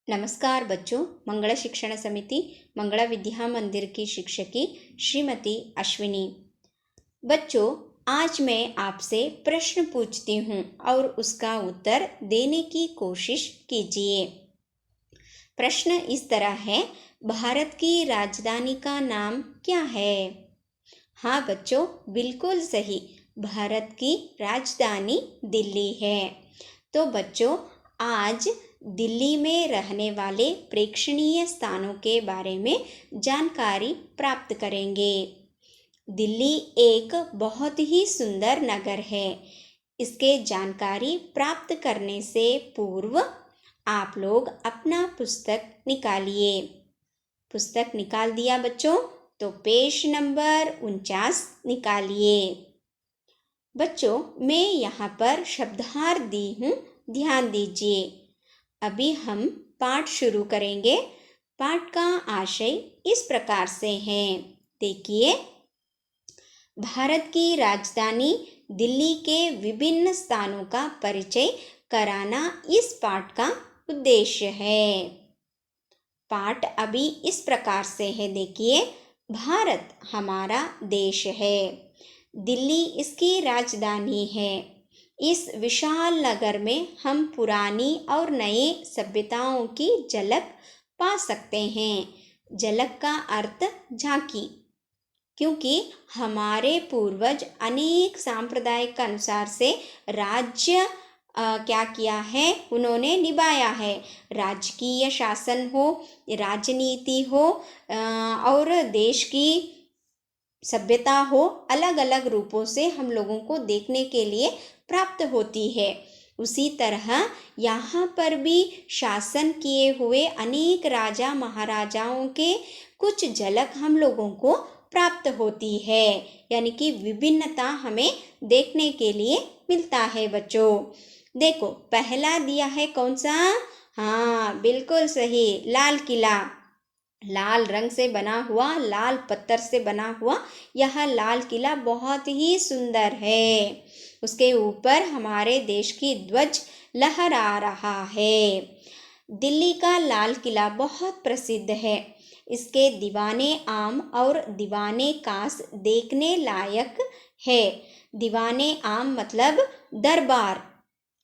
नमस्कार बच्चों, मंगला शिक्षण समिति मंगला विद्या मंदिर की शिक्षकी श्रीमती अश्विनी। बच्चों, आज मैं आपसे प्रश्न पूछती हूँ और उसका उत्तर देने की कोशिश कीजिए। प्रश्न इस तरह है, भारत की राजधानी का नाम क्या है? हाँ बच्चों, बिल्कुल सही, भारत की राजधानी दिल्ली है। तो बच्चों, आज दिल्ली में रहने वाले प्रेक्षणीय स्थानों के बारे में जानकारी प्राप्त करेंगे। दिल्ली एक बहुत ही सुंदर नगर है। इसके जानकारी प्राप्त करने से पूर्व आप लोग अपना पुस्तक निकालिए। पुस्तक निकाल दिया बच्चों? तो पेज नंबर 49 निकालिए। बच्चों, मैं यहाँ पर शब्दार्थ दी हूँ, ध्यान दीजिए। अभी हम पाठ शुरू करेंगे। पाठ का आशय इस प्रकार से है, देखिए। भारत की राजधानी दिल्ली के विभिन्न स्थानों का परिचय कराना इस पाठ का उद्देश्य है। पाठ अभी इस प्रकार से है, देखिए। भारत हमारा देश है, दिल्ली इसकी राजधानी है। इस विशाल नगर में हम पुरानी और नई सभ्यताओं की झलक पा सकते हैं। झलक का अर्थ झांकी, क्योंकि हमारे पूर्वज अनेक सांप्रदायिक अनुसार से राज्य क्या किया है, उन्होंने निभाया है। राजकीय शासन हो, राजनीति हो और देश की सभ्यता हो, अलग अलग रूपों से हम लोगों को देखने के लिए प्राप्त होती है। उसी तरह यहाँ पर भी शासन किए हुए अनेक राजा महाराजाओं के कुछ झलक हम लोगों को प्राप्त होती है, यानी कि विभिन्नता हमें देखने के लिए मिलता है। बच्चों देखो, पहला दिया है कौन सा? हाँ बिल्कुल सही, लाल किला। लाल रंग से बना हुआ, लाल पत्थर से बना हुआ यह लाल किला बहुत ही सुंदर है। उसके ऊपर हमारे देश की ध्वज लहरा रहा है। दिल्ली का लाल किला बहुत प्रसिद्ध है। इसके दीवाने आम और दीवाने कांस देखने लायक है। दीवाने आम मतलब दरबार,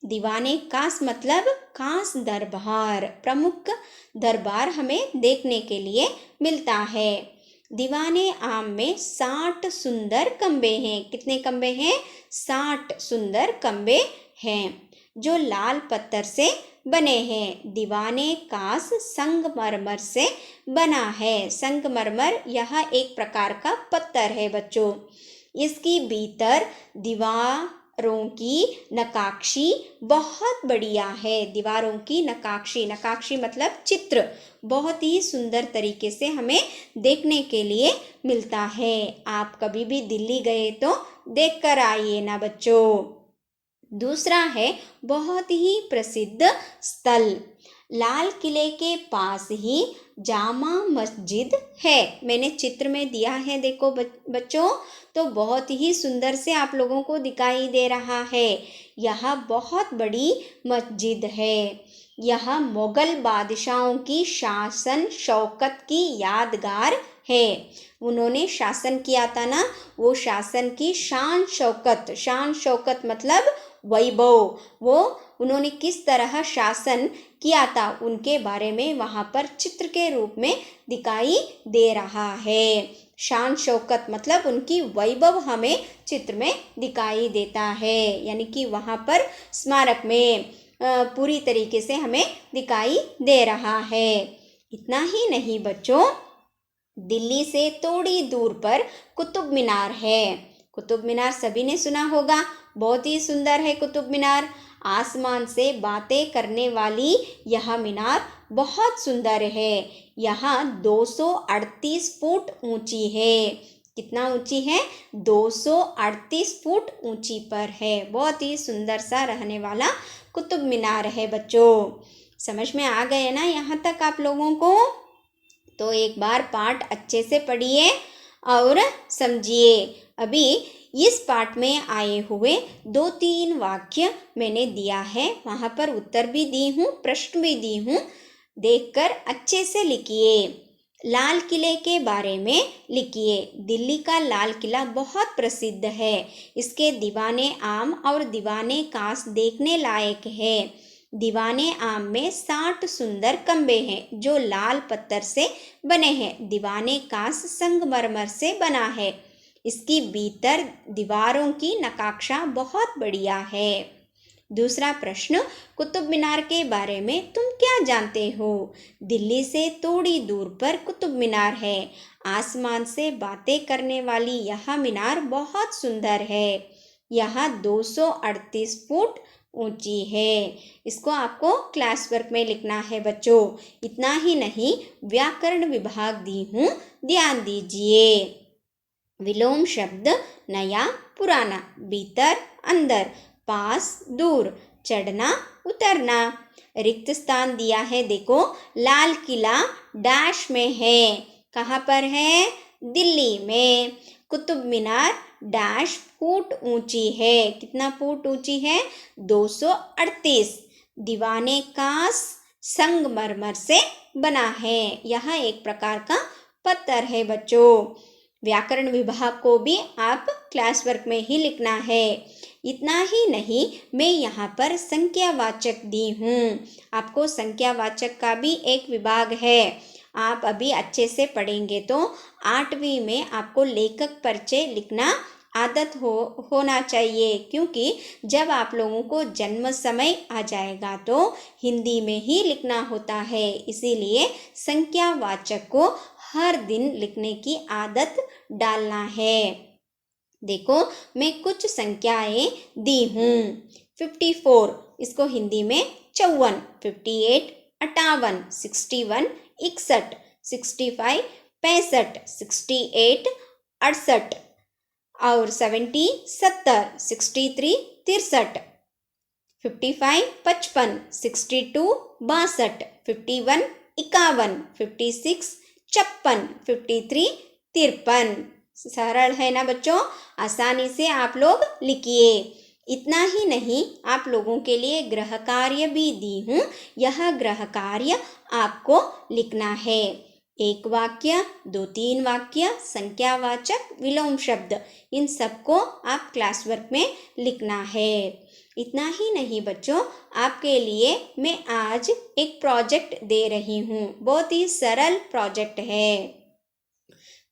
दीवाने कांस मतलब कांस दरबार, प्रमुख दरबार हमें देखने के लिए मिलता है। दीवाने आम में 60 सुंदर कमरे हैं। कितने कमरे हैं? 60 सुंदर कमरे हैं जो लाल पत्थर से बने हैं। दीवाने कांस संगमरमर से बना है। संगमरमर यह एक प्रकार का पत्थर है बच्चों। इसकी भीतर दीवारों की नक्काशी बहुत बढ़िया है। दीवारों की नक्काशी, नक्काशी मतलब चित्र, बहुत ही सुंदर तरीके से हमें देखने के लिए मिलता है। आप कभी भी दिल्ली गए तो देख कर आइए ना बच्चों। दूसरा है बहुत ही प्रसिद्ध स्थल, लाल किले के पास ही जामा मस्जिद है। मैंने चित्र में दिया है, देखो बच्चों, तो बहुत ही सुंदर से आप लोगों को दिखाई दे रहा है। यह बहुत बड़ी मस्जिद है। यह मुगल बादशाहों की शासन शौकत की यादगार है। उन्होंने शासन किया था ना, वो शासन की शान शौकत, शान शौकत मतलब वैभव, वो उन्होंने किस तरह शासन किया था उनके बारे में वहाँ पर चित्र के रूप में दिखाई दे रहा है। शान शौकत मतलब उनकी वैभव हमें चित्र में दिखाई देता है, यानी कि वहाँ पर स्मारक में पूरी तरीके से हमें दिखाई दे रहा है। इतना ही नहीं बच्चों, दिल्ली से थोड़ी दूर पर कुतुब मीनार है। कुतुब मीनार सभी ने सुना होगा, बहुत ही सुंदर है कुतुब मीनार। आसमान से बातें करने वाली यह मीनार बहुत सुंदर है। यहाँ 238 फुट ऊंची है। कितना ऊंची है? 238 फुट ऊंची पर है। बहुत ही सुंदर सा रहने वाला कुतुब मीनार है बच्चों। समझ में आ गए ना यहाँ तक आप लोगों को? तो एक बार पाठ अच्छे से पढ़िए और समझिए। अभी इस पाठ में आए हुए 2-3 वाक्य मैंने दिया है, वहाँ पर उत्तर भी दी हूँ, प्रश्न भी दी हूँ। देखकर अच्छे से लिखिए। लाल किले के बारे में लिखिए। दिल्ली का लाल किला बहुत प्रसिद्ध है। इसके दीवाने आम और दीवाने कांस देखने लायक है। दीवाने आम में 60 सुंदर कमरे हैं जो लाल पत्थर से बने हैं। दीवाने कांस संगमरमर से बना है। इसकी भीतर दीवारों की नक्काशा बहुत बढ़िया है। दूसरा प्रश्न, कुतुब मीनार के बारे में तुम क्या जानते हो? दिल्ली से थोड़ी दूर पर कुतुब मीनार है। आसमान से बातें करने वाली यह मीनार बहुत सुंदर है। यह 238 फुट ऊंची है। इसको आपको क्लास वर्क में लिखना है बच्चों। इतना ही नहीं, व्याकरण विभाग दी हूँ, ध्यान दीजिए। विलोम शब्द नया पुराना, भीतर अंदर, पास दूर, चढ़ना उतरना। रिक्त स्थान दिया है, देखो लाल किला डैश में है। कहाँ पर है? दिल्ली में। कुतुब मीनार डैश फुट ऊंची है। कितना फुट ऊंची है? 238। दीवाने कांस संगमरमर से बना है। यह एक प्रकार का पत्थर है बच्चों। व्याकरण विभाग को भी आप क्लास वर्क में ही लिखना है। इतना ही नहीं, मैं यहाँ पर संख्यावाचक दी हूँ। आपको संख्यावाचक का भी एक विभाग है। आप अभी अच्छे से पढ़ेंगे तो 8वीं में आपको लेखक परिचय लिखना आदत होना चाहिए, क्योंकि जब आप लोगों को जन्म समय आ जाएगा तो हिंदी में ही लिखना होता है। इसीलिए संख्यावाचक को हर दिन लिखने की आदत डालना है। देखो मैं कुछ संख्याएं दी हूँ। 54, इसको हिंदी में 54, 58 58, 61 61, 65 65, 68 68 और 70 70, 63 63, 55 55, 62 62, 51 51, 56 56, 53 53। सरल है ना बच्चों? आसानी से आप लोग लिखिए। इतना ही नहीं, आप लोगों के लिए गृह कार्य भी दी हूँ। यह गृह कार्य आपको लिखना है। एक वाक्य, 2-3 वाक्य, संख्यावाचक, विलोम शब्द, इन सबको आप क्लास वर्क में लिखना है। इतना ही नहीं बच्चों, आपके लिए मैं आज एक प्रोजेक्ट दे रही हूँ। बहुत ही सरल प्रोजेक्ट है।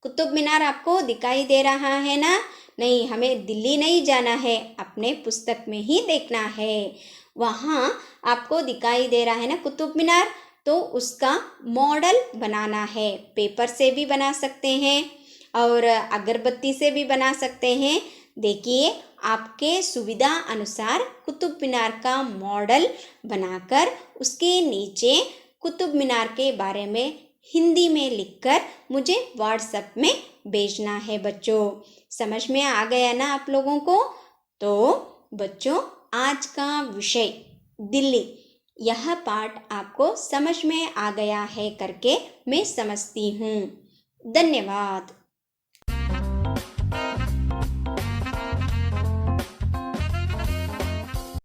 कुतुब मीनार आपको दिखाई दे रहा है ना? नहीं, हमें दिल्ली नहीं जाना है, अपने पुस्तक में ही देखना है। वहाँ आपको दिखाई दे रहा है ना कुतुब मीनार, तो उसका मॉडल बनाना है। पेपर से भी बना सकते हैं और अगरबत्ती से भी बना सकते हैं। देखिए, आपके सुविधा अनुसार कुतुब मीनार का मॉडल बनाकर उसके नीचे कुतुब मीनार के बारे में हिंदी में लिखकर मुझे व्हाट्सएप में भेजना है बच्चों। समझ में आ गया ना आप लोगों को? तो बच्चों, आज का विषय दिल्ली, यह पाठ आपको समझ में आ गया है करके मैं समझती हूँ। धन्यवाद।